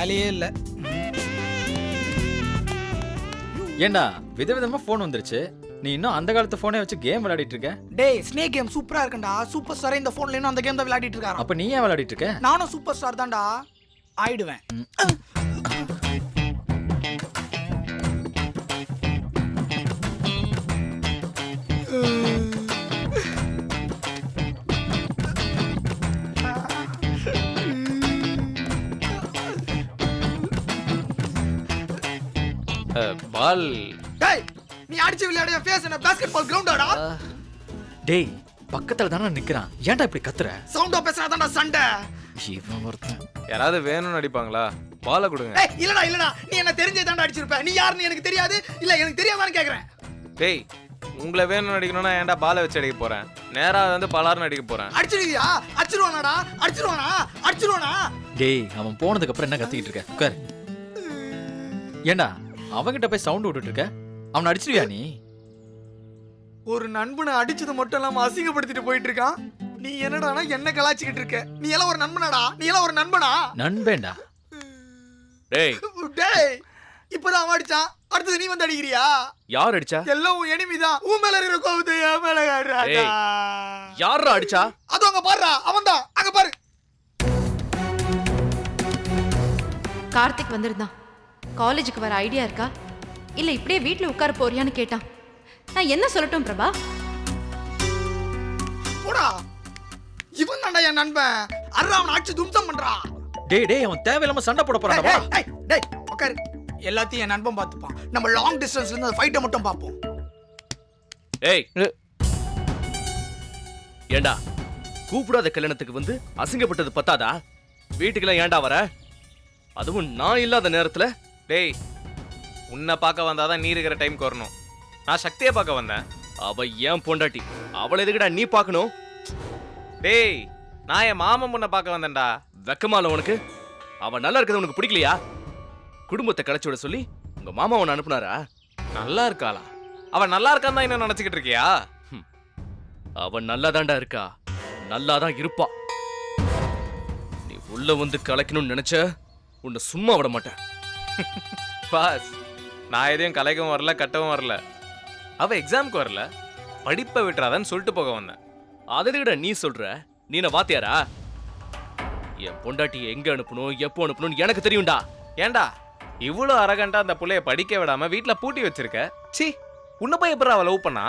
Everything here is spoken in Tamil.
வேலையே இல்ல. ஏண்டா விதவிதமா போன் வந்துருச்சு, நீ இன்னும் அந்த காலத்து போனே வச்சு கேம் விளையாடிட்டு இருக்க? டேய் ஸ்னேக் கேம் சூப்பரா இருக்குடா. சூப்பர் ஸ்டார் இந்த போன்ல இன்னும் அந்த கேம் தான் விளையாடிட்டு இருக்காரு. அப்ப நீ ஏன் விளையாடிட்டு இருக்க? நானும் சூப்பர் ஸ்டார் தான்டா ஆயிடுவேன். பால். டேய் நீ அடிச்சு விளையாடிய ஃபேஸ் என்ன பாஸ்கெட் பால் கிரவுண்டாடா? டேய் பக்கத்துல தானே நிக்கிறான், ஏன்டா இப்படி கத்துற? சவுண்டா பேசுறாதான்டா சண்டை. இவன் ஒருத்தன். யாராவது வேணும்னு அடிப்பாங்களா? பாலை கொடுங்க. டேய் இல்லடா நீ என்ன தெரிஞ்சே தான்டா அடிச்சிருப்ப. நீ யாருன்னு எனக்கு தெரியாது. இல்ல எனக்கு தெரியாதான்னு கேக்குறேன். டேய் உங்களை வேணும்னு அடிக்கணும்னா ஏன்டா பாலை வச்சு அடிக்க போறேன்? நேரா வந்து பலார்னு அடிக்க போறேன். அடிச்சிருவியா? அடிச்சிருவானா? டேய் அவன் போனதுக்கு அப்புறம் என்ன கத்திக்கிட்டு இருக்க? உட்கார். ஏண்டா அவன்கிட்ட போய் சவுண்ட் விட்டுட்டு இருக்க? அவனை அடிச்சிருவியா நீ? ஒரு நண்பனை அடிச்சது மட்டும் இல்லாம அசிங்கப்படுத்திட்டு போயிட்டு இருக்கான். நீ என்னடானா என்ன கலாச்சிக்கிட்டு இருக்க? நீ எல்லாம் ஒரு நண்பனாடா? நீ எல்லாம் ஒரு நண்பனா? நண்பேண்டா. டேய் டேய் இப்பதான் அவன் அடிச்சான், அடுத்தது நீ வந்து அடிக்கிறியா? யார் அடிச்சா? எல்லாம் உன் எனிமிதான். உன் மேல இருக்கிற கோவத்தை என் மேல காட்டுறாடா. யாரா அடிச்சா? அது அங்க பாருடா, அவன்தான் அங்க பாரு. கார்த்திக் வந்திருந்தான். காலேஜுக்கு வர ஐடியா இருக்கா இல்ல இப்படியே வீட்ல உட்கார போறியான்னு கேட்டான். நான் என்ன சொல்லட்டும் பிரபா? போடா, இவன் தான்டா என் நண்பன். அர்ரா அவன் அடிச்சு தும்சம் பண்றான். டேய் அவன் தேவையில்லாம சண்டை போட போறான். டேய் உட்காரு. எல்லாத்தையும் என் நண்பன் பார்த்துப்பான். நம்ம லாங் டிஸ்டன்ஸ்ல இருந்து அந்த ஃபைட்டை மட்டும் பார்ப்போம். ஏய் ஏண்டா கூப்பிடாத கல்யாணத்துக்கு வந்து அசிங்கப்பட்டது பத்தாதா? வீட்டுக்கெல்லாம் ஏண்டா வர? அதுவும் நான் இல்லாத நேரத்துல. டேய் உன்னை பார்க்க வந்தாதான் நீ இருக்கிற டைம்க்கு வரணும். நான் சக்தியை பார்க்க வந்தேன். அவ ஏன் பொண்டாட்டி, அவளை எதுக்குடா நீ பார்க்கணும்? டேய் நான் என் மாமன் பொண்ணை பார்க்க வந்தேன்டா. வெக்கமால உனக்கு? அவ நல்லா இருக்கிறது உனக்கு பிடிக்கலையா? குடும்பத்தை கலைச்சு விட சொல்லி உங்க மாமா உன்னை அனுப்புனாரா? நல்லா இருக்காளா? அவன் நல்லா இருக்கான்னு தான் என்ன நினைச்சுக்கிட்டு இருக்கியா? அவன் நல்லாதான்டா இருக்கா, நல்லாதான் இருப்பா. நீ உள்ள வந்து கலைக்கணும்னு நினைச்ச உன்னை சும்மா விட மாட்டேன். பாஸ் நான் எதையும் கலைக்கவும் வரல, கட்டவும் வரல. அவ எக்ஸாமுக்கு வரல, படிப்பை விட்டுறாதான்னு சொல்லிட்டு போக வந்தேன். அதை விட நீ சொல்ற? நீ என்ன வாத்தியாரா? என் பொண்டாட்டியை எங்க அனுப்பணும் எப்போ அனுப்பணும்னு எனக்கு தெரியும்டா. ஏண்டா இவ்வளோ அரகண்டா அந்த புள்ளைய படிக்க விடாம வீட்டுல பூட்டி வச்சிருக்க? சி உன்னை போய் எப்பறம் அவ லவ் பண்ணா?